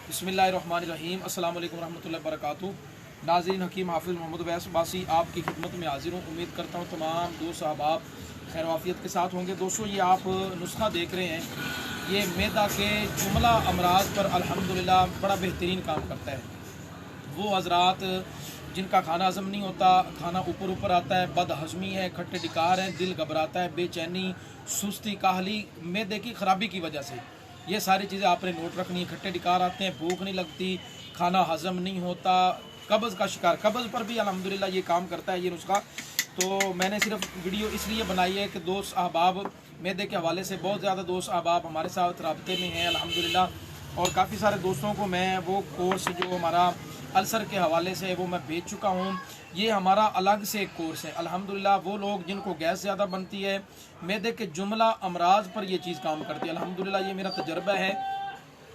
बिस्मिल्लाहिर्रहमानिर्रहीम। अस्सलाम वालेकुम रहमतुल्लाहि वबरकातुहू। नाज़रीन, हकीम हाफिज़ मोहम्मद अवैस अब्बासी आपकी खिदमत में हाजिर हूँ। उम्मीद करता हूँ तमाम दोस्त अहबाब खैर वाफियत के साथ होंगे। दोस्तों, ये आप नुस्खा देख रहे हैं, ये मैदा के जुमला अमराज पर अल्हम्दुलिल्लाह बड़ा बेहतरीन काम करता है। वो हज़रात जिनका खाना हज़म नहीं होता, खाना ऊपर ऊपर आता है, बदहज़मी है, खट्टे डिकार है, दिल घबराता है, बेचैनी, सुस्ती, काहली, मैदे की ख़राबी की वजह से, ये सारी चीज़ें आपने नोट रखनी है। खट्टे डिकार आते हैं, भूख नहीं लगती, खाना हज़म नहीं होता, कब्ज़ का शिकार, कब्ज़ पर भी अल्हम्दुलिल्लाह ये काम करता है ये नुस्खा। तो मैंने सिर्फ वीडियो इसलिए बनाई है कि दोस्त अहबाब मैदे के हवाले से बहुत ज़्यादा दोस्त अहबाब हमारे साथ राब्ते में हैं अल्हम्दुलिल्लाह। और काफ़ी सारे दोस्तों को मैं वो कोर्स जो हमारा अल्सर के हवाले से वो मैं भेज चुका हूँ। ये हमारा अलग से एक कोर्स है अल्हम्दुलिल्लाह। वो लोग जिनको गैस ज़्यादा बनती है, मैदे के जुमला अमराज पर ये चीज़ काम करती है अल्हम्दुलिल्लाह। ये मेरा तजर्बा है,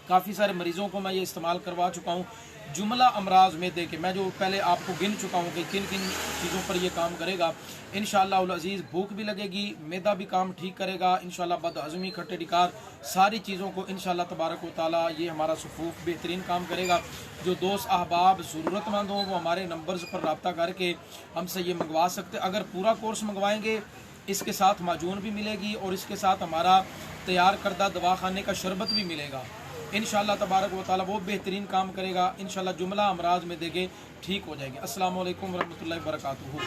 काफ़ी सारे मरीज़ों को मैं ये इस्तेमाल करवा चुका हूँ। जुमला अमराज मैदे के मैं जो पहले आपको गिन चुका हूँ कि किन किन चीज़ों पर ये काम करेगा। इंशाअल्लाह उल अज़ीज़ भूख भी लगेगी, मैदा भी काम ठीक करेगा इंशाअल्लाह। बदहज़मी, खट्टे डिकार, सारी चीज़ों को इंशाअल्लाह तबारक व तआला ये हमारा सफूफ बेहतरीन काम करेगा। जो दोस्त अहबाब ज़रूरतमंद हों वो हमारे नंबर्स पर रब्ता करके हमसे ये मंगवा सकते। अगर पूरा कोर्स मंगवाएंगे, इसके साथ माजून भी मिलेगी और इसके साथ हमारा तैयार करदा दवाखाने का शरबत भी मिलेगा इंशाअल्लाह तबारक व तआला। वो बेहतरीन काम करेगा इंशाअल्लाह। जुमला अमराज में देंगे ठीक हो जाएंगे। अस्सलाम वालेकुम रहमतुल्लाहि व बरकातुहू।